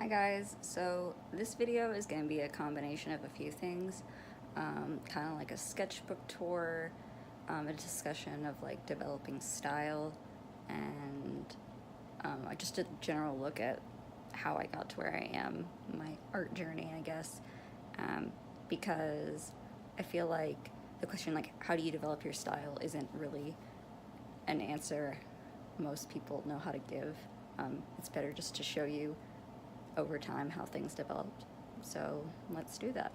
Hi guys, so this video is going to be a combination of a few things, kind of like a sketchbook tour, a discussion of like developing style, and just a general look at how I got to where I am, my art journey, I guess, um, because I feel like the question like how do you develop your style isn't really an answer most people know how to give. It's better just to show you over time how things developed. So let's do that.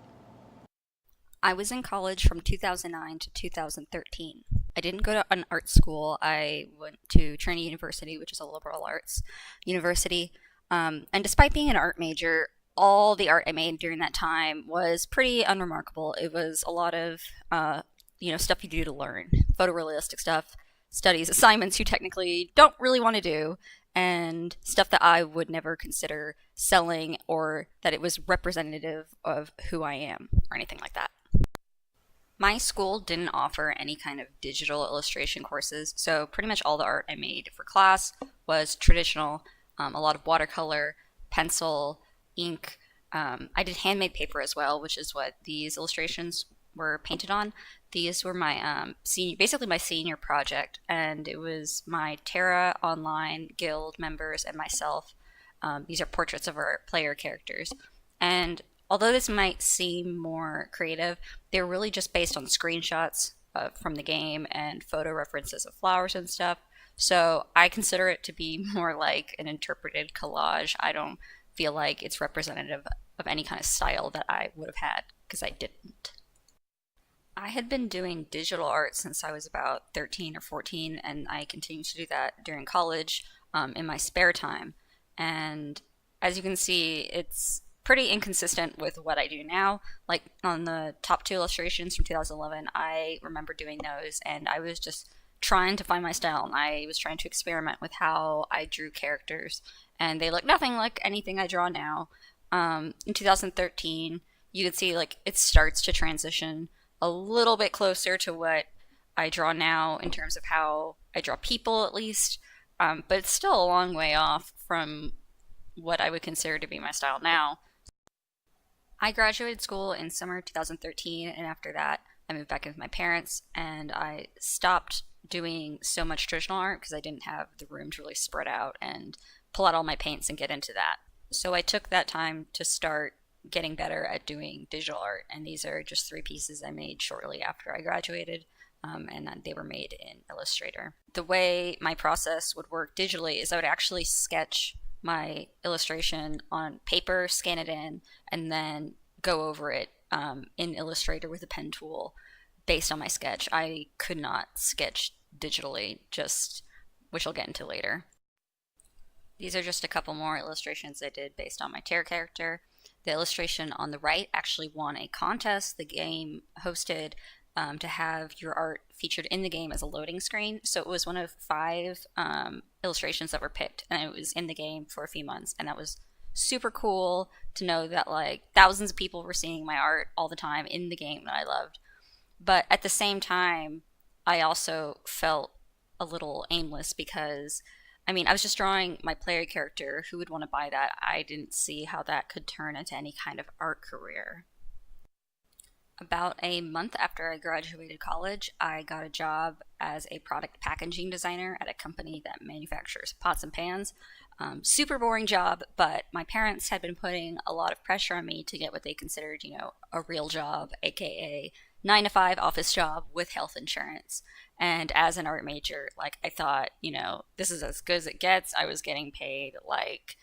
I was in college from 2009 to 2013. I didn't go to an art school. I went to Trinity University, which is a liberal arts university. And despite being an art major, all the art I made during that time was pretty unremarkable. It was a lot of, stuff you do to learn, photorealistic stuff, studies, assignments you technically don't really want to do, and stuff that I would never consider selling or that it was representative of who I am or anything like that. My school didn't offer any kind of digital illustration courses, so pretty much all the art I made for class was traditional, a lot of watercolor, pencil, ink. I did handmade paper as well, which is what these illustrations were painted on. These were my basically my senior project, and it was my Terra Online Guild members and myself. These are portraits of our player characters, and although this might seem more creative, they're really just based on screenshots from the game and photo references of flowers and stuff. So I consider it to be more like an interpreted collage. I don't feel like it's representative of any kind of style that I would have had because I didn't. I had been doing digital art since I was about 13 or 14, and I continued to do that during college in my spare time. And as you can see, it's pretty inconsistent with what I do now. Like on the top two illustrations from 2011, I remember doing those, and I was just trying to find my style, and I was trying to experiment with how I drew characters, and they look nothing like anything I draw now. In 2013, you can see like it starts to transition a little bit closer to what I draw now in terms of how I draw people, at least. But it's still a long way off from what I would consider to be my style now. I graduated school in summer 2013, and after that, I moved back in with my parents, and I stopped doing so much traditional art because I didn't have the room to really spread out and pull out all my paints and get into that. So I took that time to start getting better at doing digital art, and these are just three pieces I made shortly after I graduated, and they were made in Illustrator. The way my process would work digitally is I would actually sketch my illustration on paper, scan it in, and then go over it in Illustrator with a pen tool based on my sketch. I could not sketch digitally, just which I'll get into later. These are just a couple more illustrations I did based on my Terra character. The illustration on the right actually won a contest the game hosted to have your art featured in the game as a loading screen. So it was one of five illustrations that were picked, and it was in the game for a few months. And that was super cool to know that like thousands of people were seeing my art all the time in the game that I loved. But at the same time, I also felt a little aimless because I was just drawing my player character. Who would want to buy that? I didn't see how that could turn into any kind of art career. About a month after I graduated college, I got a job as a product packaging designer at a company that manufactures pots and pans. Super boring job, but my parents had been putting a lot of pressure on me to get what they considered, a real job, aka 9 to 5 office job with health insurance. And as an art major, like I thought, this is as good as it gets. I was getting paid like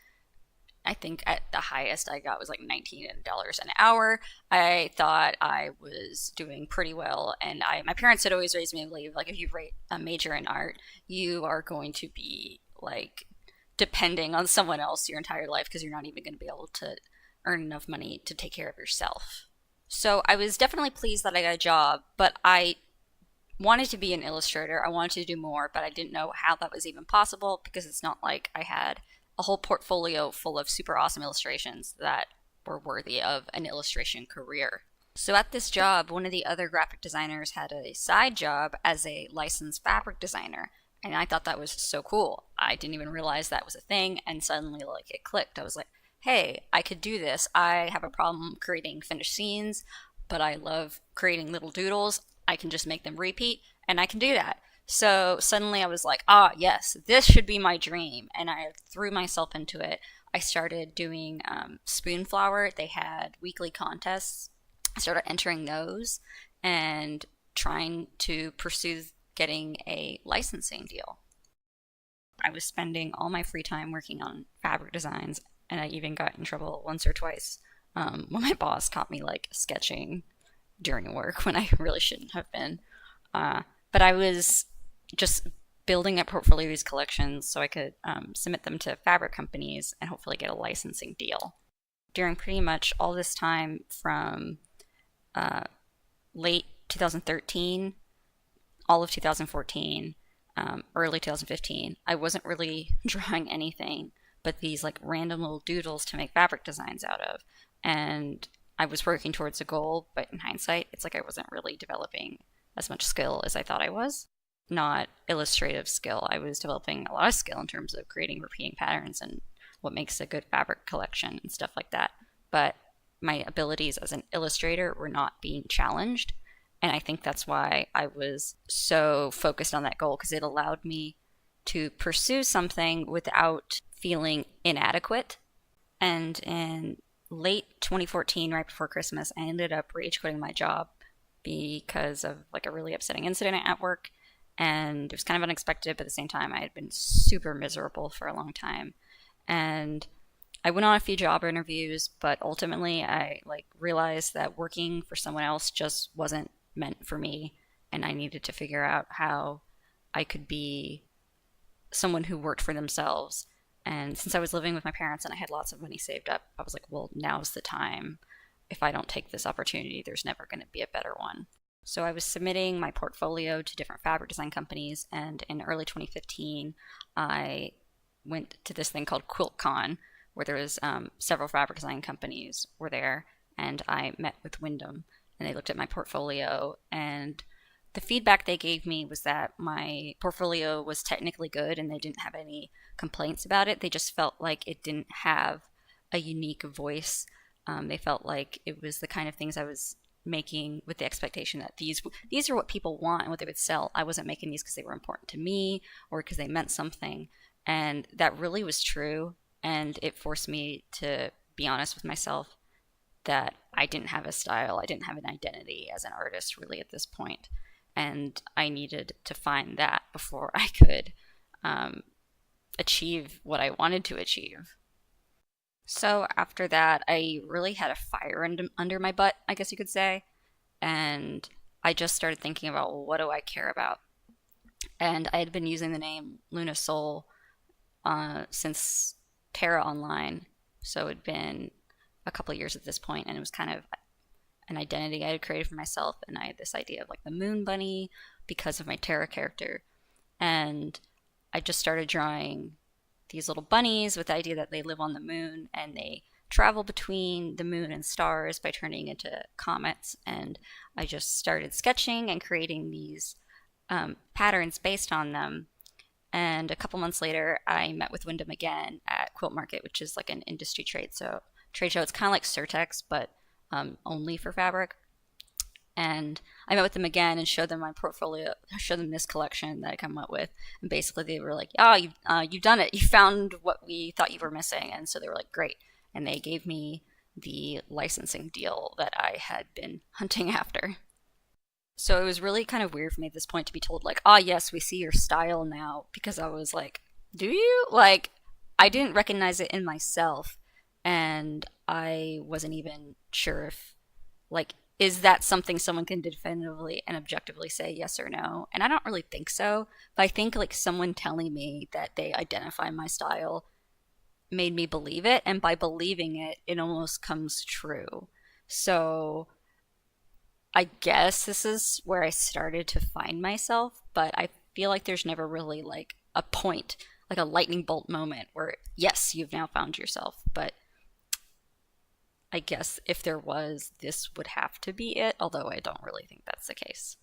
I think at the highest I got was like $19 an hour. I thought I was doing pretty well, and my parents had always raised me to believe like if you rate a major in art, you are going to be like depending on someone else your entire life because you're not even going to be able to earn enough money to take care of yourself. So I was definitely pleased that I got a job, but I wanted to be an illustrator. I wanted to do more, but I didn't know how that was even possible because it's not like I had a whole portfolio full of super awesome illustrations that were worthy of an illustration career. So at this job, one of the other graphic designers had a side job as a licensed fabric designer. And I thought that was so cool. I didn't even realize that was a thing, and suddenly like it clicked. I was like, hey, I could do this. I have a problem creating finished scenes, but I love creating little doodles. I can just make them repeat, and I can do that. So suddenly I was like, ah, yes, this should be my dream. And I threw myself into it. I started doing Spoonflower. They had weekly contests. I started entering those and trying to pursue getting a licensing deal. I was spending all my free time working on fabric designs, and I even got in trouble once or twice when my boss caught me like sketching during work when I really shouldn't have been. But I was just building up portfolios collections so I could submit them to fabric companies and hopefully get a licensing deal. During pretty much all this time from uh, late 2013, all of 2014, early 2015, I wasn't really drawing anything but these like random little doodles to make fabric designs out of. And I was working towards a goal, but in hindsight, it's like I wasn't really developing as much skill as I thought I was. Not illustrative skill. I was developing a lot of skill in terms of creating repeating patterns and what makes a good fabric collection and stuff like that. But my abilities as an illustrator were not being challenged. And I think that's why I was so focused on that goal because it allowed me to pursue something without feeling inadequate. And in late 2014, right before Christmas, I ended up rage quitting my job because of like a really upsetting incident at work. And it was kind of unexpected, but at the same time, I had been super miserable for a long time. And I went on a few job interviews, but ultimately I like realized that working for someone else just wasn't meant for me, and I needed to figure out how I could be someone who worked for themselves. And since I was living with my parents and I had lots of money saved up, I was like, well, now's the time. If I don't take this opportunity, there's never going to be a better one. So I was submitting my portfolio to different fabric design companies, and in early 2015, I went to this thing called QuiltCon, where there was several fabric design companies were there, and I met with Wyndham, and they looked at my portfolio, and the feedback they gave me was that my portfolio was technically good, and they didn't have any complaints about it. They just felt like it didn't have a unique voice. They felt like it was the kind of things I was making with the expectation that these are what people want and what they would sell. I wasn't making these because they were important to me or because they meant something. And that really was true. And it forced me to be honest with myself that I didn't have a style. I didn't have an identity as an artist really at this point. And I needed to find that before I could achieve what I wanted to achieve. So after that, I really had a fire under my butt, I guess you could say. And I just started thinking about, well, what do I care about? And I had been using the name Luna Soul since Terra Online. So it'd been a couple of years at this point, and it was kind of an identity I had created for myself. And I had this idea of like the moon bunny because of my Terra character. And I just started drawing these little bunnies with the idea that they live on the moon and they travel between the moon and stars by turning into comets. And I just started sketching and creating these patterns based on them. And a couple months later, I met with Wyndham again at Quilt Market, which is like an industry trade show. It's kind of like Surtex, but only for fabric. And I met with them again and showed them my portfolio, showed them this collection that I come up with. And basically they were like, oh, you've done it. You found what we thought you were missing. And so they were like, great. And they gave me the licensing deal that I had been hunting after. So it was really kind of weird for me at this point to be told like, ah, yes, we see your style now. Because I was like, do you? Like, I didn't recognize it in myself. And I wasn't even sure if, like, is that something someone can definitively and objectively say yes or no? And I don't really think so. But I think like someone telling me that they identify my style made me believe it. And by believing it, it almost comes true. So I guess this is where I started to find myself. But I feel like there's never really like a point, like a lightning bolt moment where, yes, you've now found yourself. But I guess if there was, this would have to be it, although I don't really think that's the case.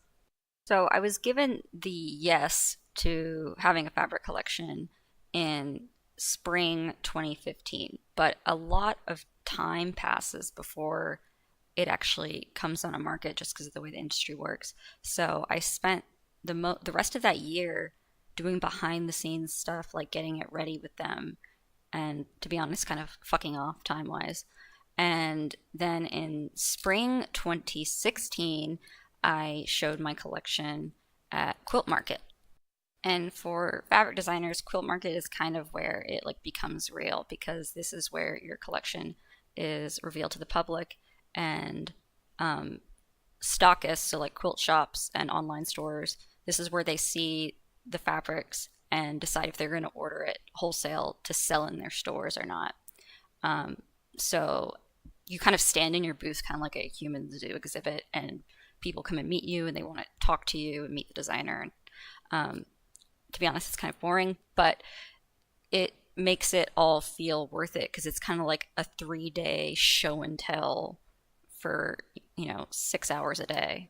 So I was given the yes to having a fabric collection in spring 2015, but a lot of time passes before it actually comes on a market just because of the way the industry works. So I spent the rest of that year doing behind the scenes stuff, like getting it ready with them, and to be honest, kind of fucking off time wise. And then in spring 2016, I showed my collection at Quilt Market. And for fabric designers, Quilt Market is kind of where it like becomes real, because this is where your collection is revealed to the public, and um, stockists, so like quilt shops and online stores, this is where they see the fabrics and decide if they're going to order it wholesale to sell in their stores or not. Um, so you kind of stand in your booth, kind of like a human zoo exhibit, and people come and meet you and they want to talk to you and meet the designer. And to be honest, it's kind of boring, but it makes it all feel worth it because it's kind of like a 3 day show and tell for, 6 hours a day.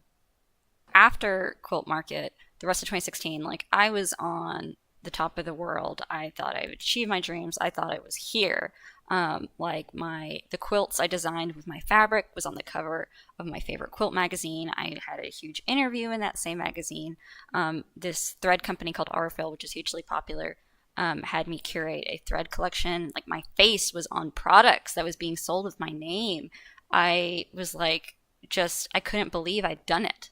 After Quilt Market, the rest of 2016, like I was on the top of the world. I thought I would achieve my dreams. I thought I was here. Like the quilts I designed with my fabric was on the cover of my favorite quilt magazine. I had a huge interview in that same magazine. This thread company called Aurifil, which is hugely popular, had me curate a thread collection. Like my face was on products that was being sold with my name. I was like, I couldn't believe I'd done it.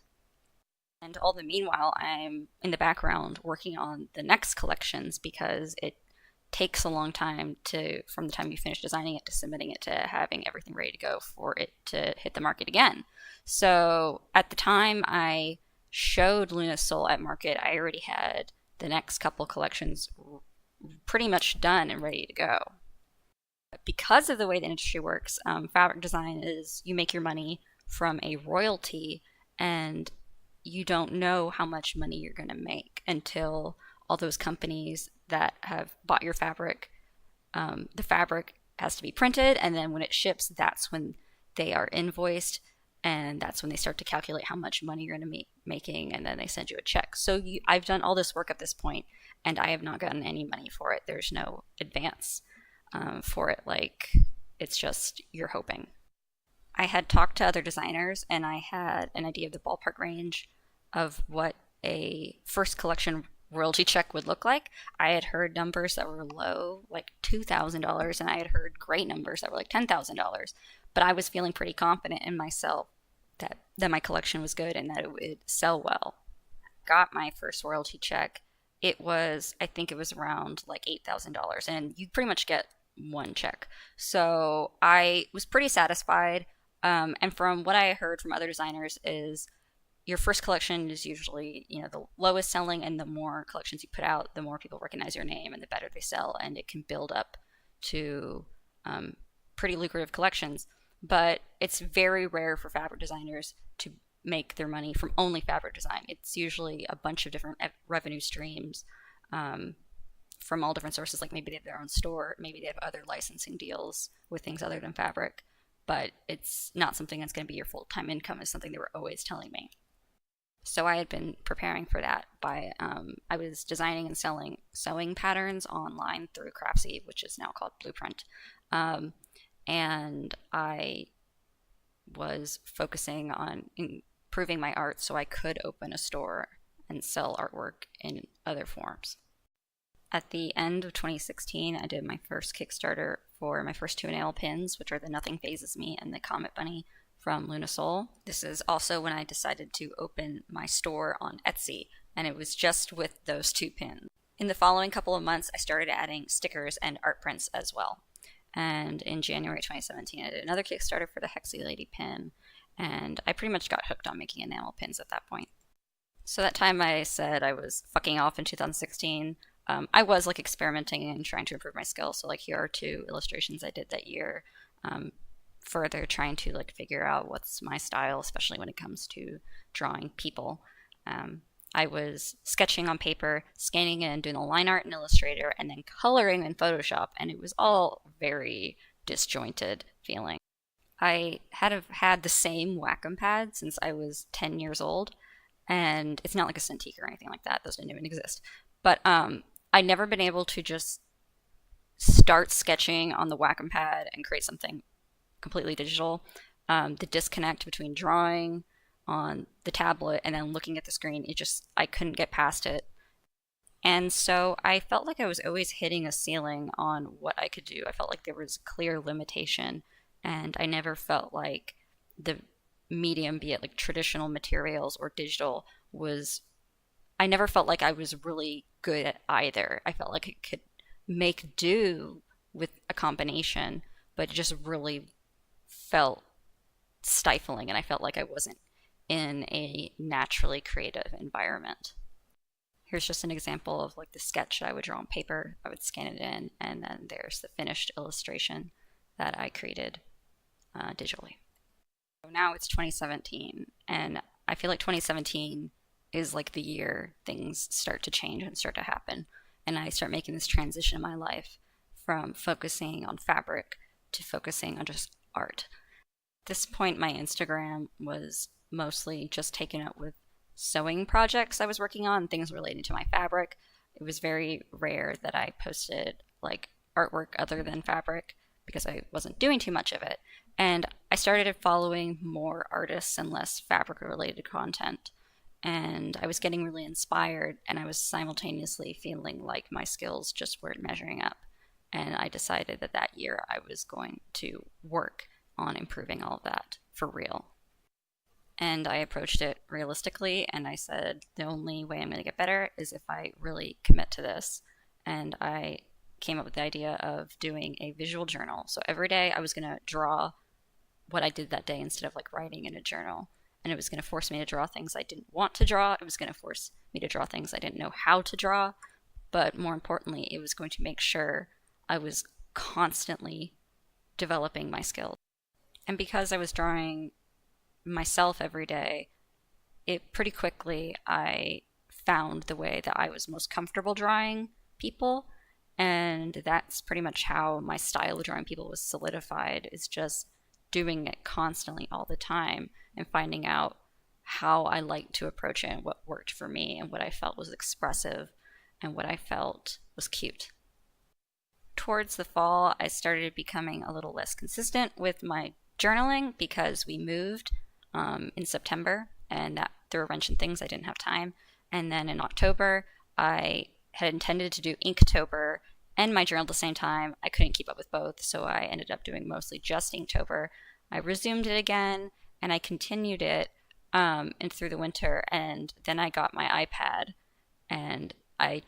And all the meanwhile, I'm in the background working on the next collections because it takes a long time from the time you finish designing it to submitting it to having everything ready to go for it to hit the market again. So at the time I showed Luna Soul at market, I already had the next couple collections pretty much done and ready to go. Because of the way the industry works, fabric design is you make your money from a royalty, and you don't know how much money you're going to make until all those companies that have bought your fabric, the fabric has to be printed, and then when it ships, that's when they are invoiced, and that's when they start to calculate how much money you're going to be making, and then they send you a check. So I've done all this work at this point, and I have not gotten any money for it. There's no advance for it. Like, it's just you're hoping. I had talked to other designers, and I had an idea of the ballpark range of what a first collection royalty check would look like. I had heard numbers that were low, like $2,000, and I had heard great numbers that were like $10,000. But I was feeling pretty confident in myself that my collection was good and that it would sell well. Got my first royalty check. I think it was around like $8,000, and you pretty much get one check. So I was pretty satisfied. And from what I heard from other designers is your first collection is usually, the lowest selling, and the more collections you put out, the more people recognize your name and the better they sell, and it can build up to pretty lucrative collections. But it's very rare for fabric designers to make their money from only fabric design. It's usually a bunch of different revenue streams from all different sources. Like maybe they have their own store, maybe they have other licensing deals with things other than fabric, but it's not something that's going to be your full-time income, is something they were always telling me. So I had been preparing for that by, I was designing and selling sewing patterns online through Craftsy, which is now called Blueprint. And I was focusing on improving my art so I could open a store and sell artwork in other forms. At the end of 2016, I did my first Kickstarter for my first two enamel pins, which are the Nothing Phases Me and the Comet Bunny from Luna Soul. This is also when I decided to open my store on Etsy, and it was just with those two pins. In the following couple of months, I started adding stickers and art prints as well. And in January 2017, I did another Kickstarter for the Hexy Lady pin, and I pretty much got hooked on making enamel pins at that point. So that time I said I was fucking off in 2016. I was like experimenting and trying to improve my skills. So like here are two illustrations I did that year. Further trying to like figure out what's my style, especially when it comes to drawing people. I was sketching on paper, scanning it and doing the line art in Illustrator, and then coloring in Photoshop, and it was all very disjointed feeling. I had the same Wacom pad since I was 10 years old, and it's not like a Cintiq or anything like that. Those didn't even exist. But I'd never been able to just start sketching on the Wacom pad and create something completely digital, the disconnect between drawing on the tablet and then looking at the screen, I couldn't get past it. And so I felt like I was always hitting a ceiling on what I could do. I felt like there was clear limitation, and I never felt like the medium, be it like traditional materials or digital, I never felt like I was really good at either. I felt like I could make do with a combination, but it just really felt stifling, and I felt like I wasn't in a naturally creative environment. Here's just an example of like the sketch that I would draw on paper. I would scan it in, and then there's the finished illustration that I created digitally. So now it's 2017, and I feel like 2017 is like the year things start to change and start to happen. And I start making this transition in my life from focusing on fabric to focusing on just art. At this point, my Instagram was mostly just taken up with sewing projects I was working on, things related to my fabric. It was very rare that I posted like artwork other than fabric because I wasn't doing too much of it. And I started following more artists and less fabric related content. And I was getting really inspired, and I was simultaneously feeling like my skills just weren't measuring up. And I decided that that year I was going to work on improving all of that for real. And I approached it realistically, and I said, the only way I'm going to get better is if I really commit to this. And I came up with the idea of doing a visual journal. So every day I was going to draw what I did that day instead of like writing in a journal. And it was going to force me to draw things I didn't want to draw. It was going to force me to draw things I didn't know how to draw. But more importantly, it was going to make sure I was constantly developing my skills. And because I was drawing myself every day, it pretty quickly I found the way that I was most comfortable drawing people. And that's pretty much how my style of drawing people was solidified, is just doing it constantly all the time and finding out how I liked to approach it and what worked for me and what I felt was expressive and what I felt was cute. Towards the fall, I started becoming a little less consistent with my journaling because we moved in September, and that threw a wrench in things. I didn't have time. And then in October, I had intended to do Inktober and my journal at the same time. I couldn't keep up with both, so I ended up doing mostly just Inktober. I resumed it again, and I continued it and through the winter, and then I got my iPad, and I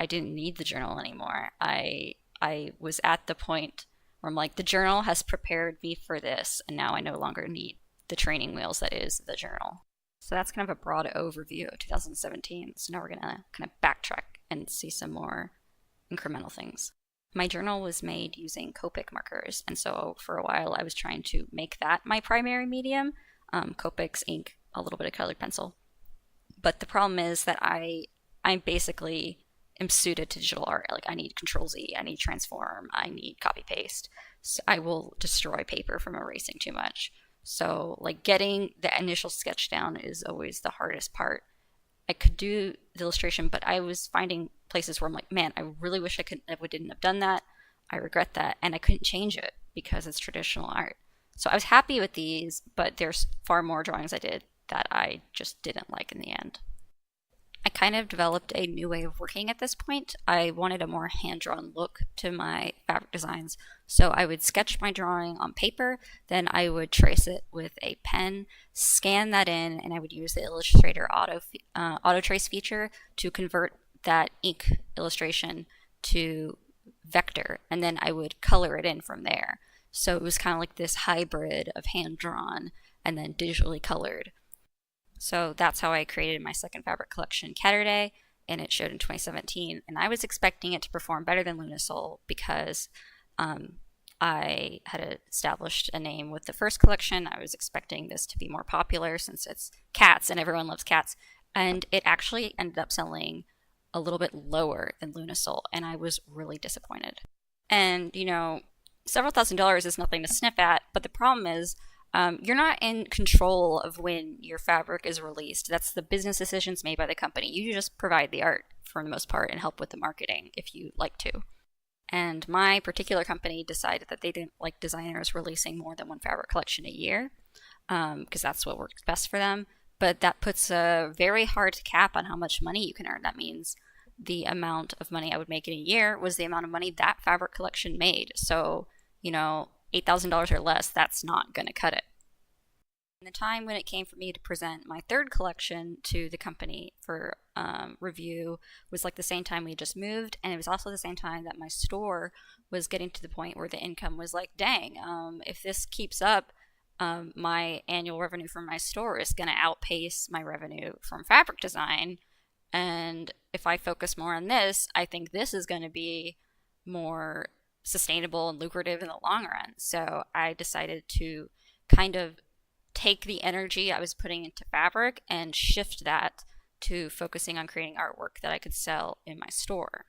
didn't need the journal anymore. I was at the point where I'm like, the journal has prepared me for this, and now I no longer need the training wheels that is the journal. So that's kind of a broad overview of 2017. So now we're going to kind of backtrack and see some more incremental things. My journal was made using Copic markers, and so for a while I was trying to make that my primary medium, Copic's ink, a little bit of colored pencil. But the problem is that I basically am suited to digital art. Like, I need Control-Z, I need transform, I need copy-paste. So I will destroy paper from erasing too much. So like getting the initial sketch down is always the hardest part. I could do the illustration, but I was finding places where I'm like, man, I really wish I didn't have done that. I regret that, and I couldn't change it because it's traditional art. So I was happy with these, but there's far more drawings I did that I just didn't like in the end. I kind of developed a new way of working at this point. I wanted a more hand-drawn look to my fabric designs. So I would sketch my drawing on paper, then I would trace it with a pen, scan that in, and I would use the Illustrator auto trace feature to convert that ink illustration to vector, and then I would color it in from there. So it was kind of like this hybrid of hand-drawn and then digitally colored. So that's how I created my second fabric collection, Catterday, and it showed in 2017. And I was expecting it to perform better than Lunasol because I had established a name with the first collection. I was expecting this to be more popular since it's cats and everyone loves cats. And it actually ended up selling a little bit lower than Lunasol, and I was really disappointed. And, you know, several $1,000s is nothing to sniff at, but the problem is you're not in control of when your fabric is released. That's the business decisions made by the company. You just provide the art for the most part and help with the marketing if you like to. And my particular company decided that they didn't like designers releasing more than one fabric collection a year, because that's what works best for them. But that puts a very hard cap on how much money you can earn. That means the amount of money I would make in a year was the amount of money that fabric collection made. So, $8,000 or less, that's not going to cut it. And the time when it came for me to present my third collection to the company for review was like the same time we just moved, and it was also the same time that my store was getting to the point where the income was like, dang, if this keeps up, my annual revenue from my store is going to outpace my revenue from fabric design. And if I focus more on this, I think this is going to be more sustainable and lucrative in the long run. So I decided to kind of take the energy I was putting into fabric and shift that to focusing on creating artwork that I could sell in my store.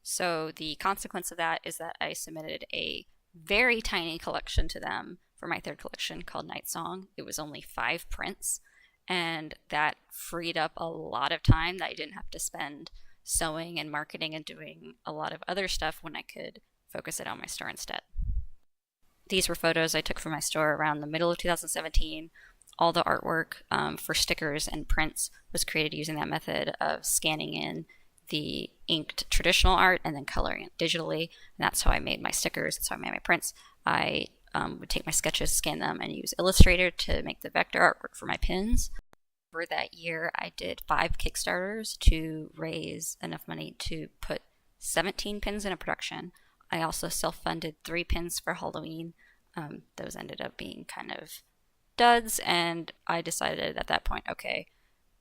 So the consequence of that is that I submitted a very tiny collection to them for my third collection called Night Song. It was only 5 prints, and that freed up a lot of time that I didn't have to spend sewing and marketing and doing a lot of other stuff when I could focus it on my store instead. These were photos I took from my store around the middle of 2017. All the artwork for stickers and prints was created using that method of scanning in the inked traditional art and then coloring it digitally. And that's how I made my stickers. That's how I made my prints. I would take my sketches, scan them, and use Illustrator to make the vector artwork for my pins. Over that year, I did 5 Kickstarters to raise enough money to put 17 pins in a production. I also self-funded 3 pins for Halloween. Those ended up being kind of duds, and I decided at that point, okay,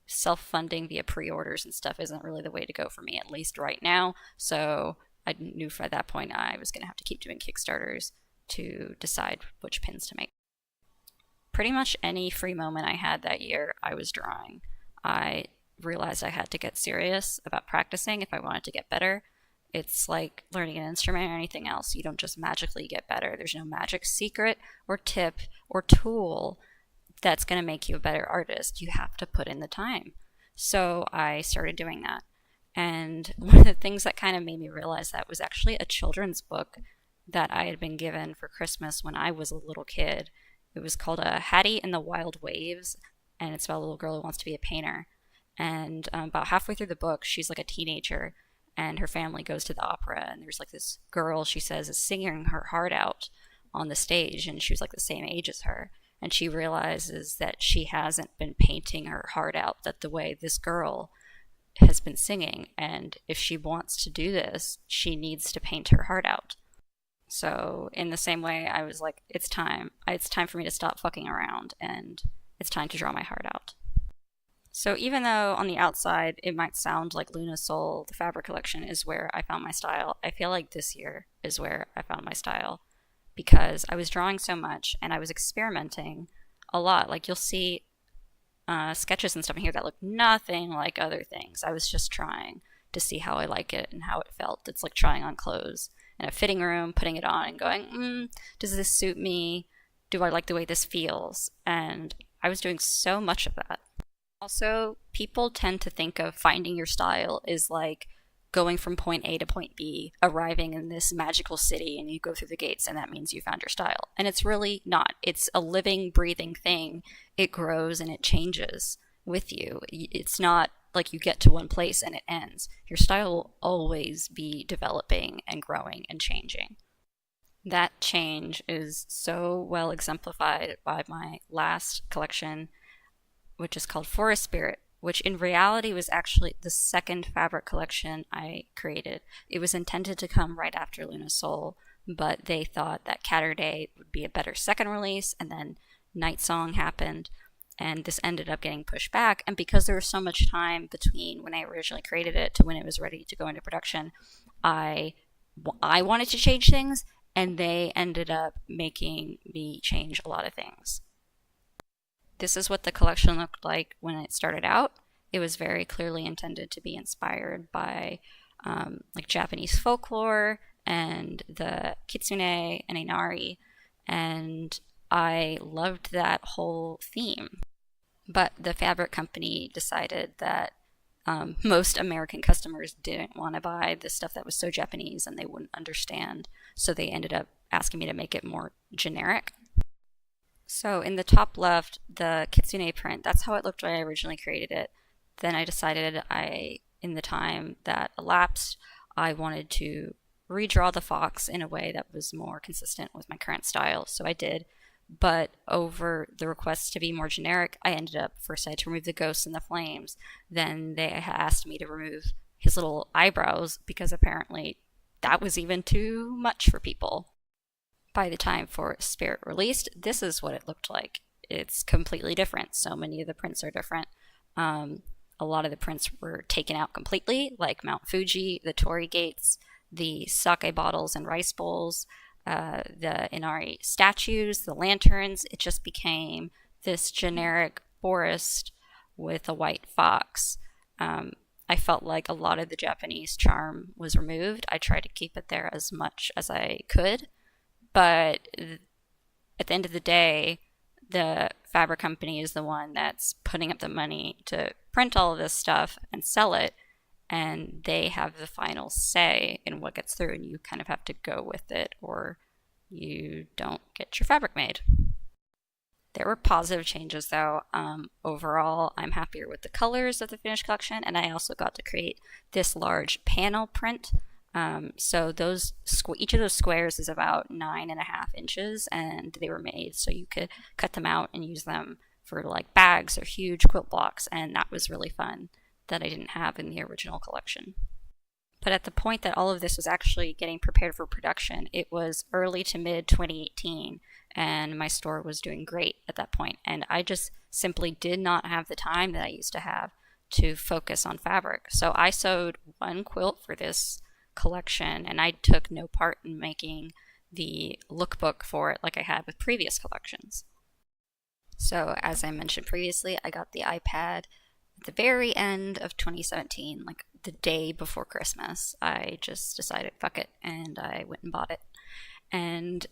self-funding via pre-orders and stuff isn't really the way to go for me, at least right now. So I knew for that point I was going to have to keep doing Kickstarters to decide which pins to make. Pretty much any free moment I had that year, I was drawing. I realized I had to get serious about practicing if I wanted to get better. It's like learning an instrument or anything else. You don't just magically get better. There's no magic secret or tip or tool that's going to make you a better artist. You have to put in the time. So I started doing that. And one of the things that kind of made me realize that was actually a children's book that I had been given for Christmas when I was a little kid. It was called Hattie and the Wild Waves, and it's about a little girl who wants to be a painter. And about halfway through the book, she's like a teenager, and her family goes to the opera, and there's like this girl, she says, is singing her heart out on the stage, and she was like the same age as her, and she realizes that she hasn't been painting her heart out that the way this girl has been singing, and if she wants to do this, she needs to paint her heart out. So in the same way, I was like, it's time for me to stop fucking around, and it's time to draw my heart out. So even though on the outside it might sound like Luna Soul, the fabric collection, is where I found my style, I feel like this year is where I found my style, because I was drawing so much and I was experimenting a lot. Like you'll see sketches and stuff in here that look nothing like other things. I was just trying to see how I like it and how it felt. It's like trying on clothes in a fitting room, putting it on and going, does this suit me? Do I like the way this feels? And I was doing so much of that. Also, people tend to think of finding your style is like going from point A to point B, arriving in this magical city, and you go through the gates, and that means you found your style. And it's really not. It's a living, breathing thing. It grows and it changes with you. It's not like you get to one place and it ends. Your style will always be developing and growing and changing. That change is so well exemplified by my last collection, which is called Forest Spirit, which in reality was actually the second fabric collection I created. It was intended to come right after Luna Soul, but they thought that Catterday would be a better second release, and then Night Song happened, and this ended up getting pushed back. And because there was so much time between when I originally created it to when it was ready to go into production, I wanted to change things, and they ended up making me change a lot of things. This is what the collection looked like when it started out. It was very clearly intended to be inspired by like Japanese folklore and the kitsune and inari, and I loved that whole theme. But the fabric company decided that Most American customers didn't want to buy the stuff that was so Japanese and they wouldn't understand. So they ended up asking me to make it more generic. So in the top left, the kitsune print, that's how it looked when I originally created it. Then I decided in the time that elapsed, I wanted to redraw the fox in a way that was more consistent with my current style. So I did. But over the request to be more generic, I ended up first I had to remove the ghosts and the flames. Then they asked me to remove his little eyebrows because apparently that was even too much for people. By the time For Spirit released, this is what it looked like. It's completely different. So many of the prints are different. A lot of the prints were taken out completely, like Mount Fuji, the torii gates, the sake bottles and rice bowls, the Inari statues, the lanterns. It just became this generic forest with a white fox. I felt like a lot of the Japanese charm was removed. I tried to keep it there as much as I could, but at the end of the day, the fabric company is the one that's putting up the money to print all of this stuff and sell it, and they have the final say in what gets through, and you kind of have to go with it or you don't get your fabric made. There were positive changes though. Overall, I'm happier with the colors of the finished collection, and I also got to create this large panel print. So each of those squares is about 9.5 inches, and they were made so you could cut them out and use them for like bags or huge quilt blocks, and that was really fun that I didn't have in the original collection. But at the point that all of this was actually getting prepared for production, it was early to mid 2018, and my store was doing great at that point, and I just simply did not have the time that I used to have to focus on fabric. So I sewed one quilt for this collection, and I took no part in making the lookbook for it like I had with previous collections. So as I mentioned previously, I got the iPad at the very end of 2017, like the day before Christmas. I just decided, fuck it, and I went and bought it. And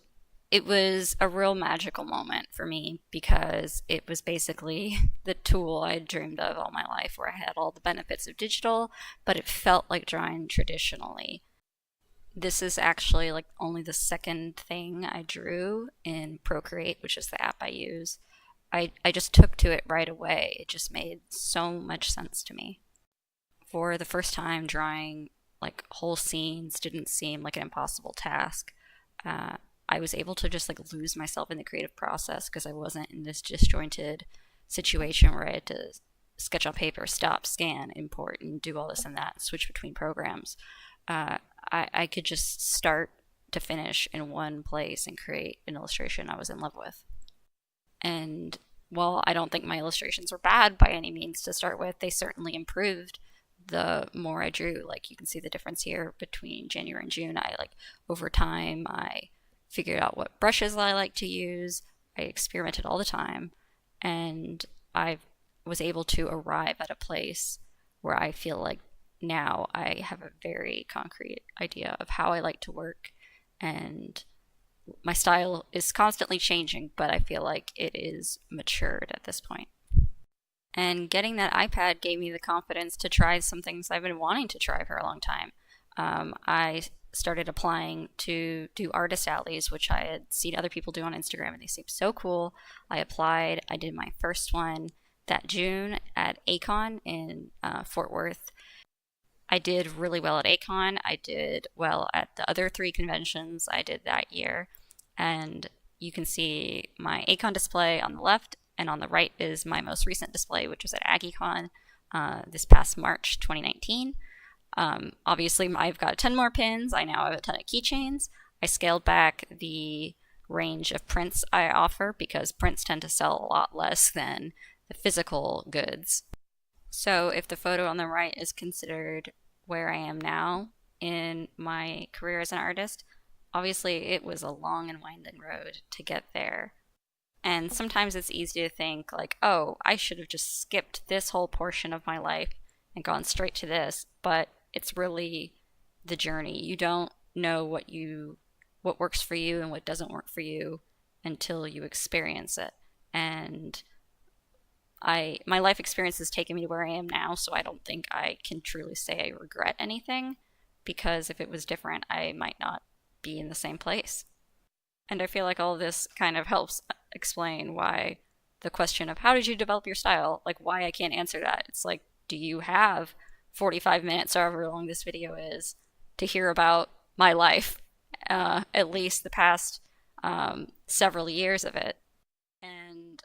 it was a real magical moment for me because it was basically the tool I dreamed of all my life, where I had all the benefits of digital, but it felt like drawing traditionally. This is actually like only the second thing I drew in Procreate, which is the app I use. I just took to it right away. It just made so much sense to me. For the first time, drawing like whole scenes didn't seem like an impossible task. I was able to just like lose myself in the creative process because I wasn't in this disjointed situation where I had to sketch on paper, stop, scan, import, and do all this and that, switch between programs. I could just start to finish in one place and create an illustration I was in love with. And while I don't think my illustrations were bad by any means to start with, they certainly improved the more I drew. Like you can see the difference here between January and June. Over time, I figured out what brushes I like to use. I experimented all the time, and I was able to arrive at a place where I feel like now I have a very concrete idea of how I like to work, and my style is constantly changing, but I feel like it is matured at this point. And getting that iPad gave me the confidence to try some things I've been wanting to try for a long time. I started applying to do artist alleys, which I had seen other people do on Instagram, and they seemed so cool. I applied. I did my first one that June at A-Kon in Fort Worth. I did really well at A-Kon. I did well at the other 3 conventions I did that year. And you can see my A-Kon display on the left, and on the right is my most recent display, which was at AggieCon this past March 2019. Obviously, I've got 10 more pins. I now have a ton of keychains. I scaled back the range of prints I offer because prints tend to sell a lot less than the physical goods. So if the photo on the right is considered where I am now in my career as an artist, obviously it was a long and winding road to get there. And sometimes it's easy to think like, oh, I should have just skipped this whole portion of my life and gone straight to this, but it's really the journey. You don't know what works for you and what doesn't work for you until you experience it. And My life experience has taken me to where I am now, so I don't think I can truly say I regret anything, because if it was different, I might not be in the same place. And I feel like all of this kind of helps explain why the question of how did you develop your style, like why I can't answer that. It's like, do you have 45 minutes, or however long this video is, to hear about my life, at least the past several years of it? And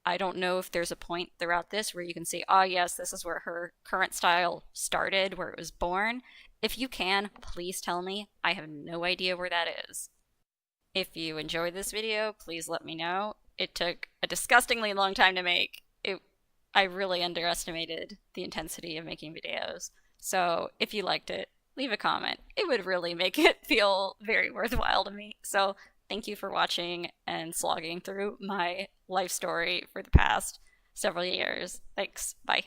I don't know if there's a point throughout this where you can say, oh, yes, this is where her current style started, where it was born. If you can, please tell me. I have no idea where that is. If you enjoyed this video, please let me know. It took a disgustingly long time to make. I really underestimated the intensity of making videos. So if you liked it, leave a comment. It would really make it feel very worthwhile to me. So thank you for watching and slogging through my life story for the past several years. Thanks. Bye.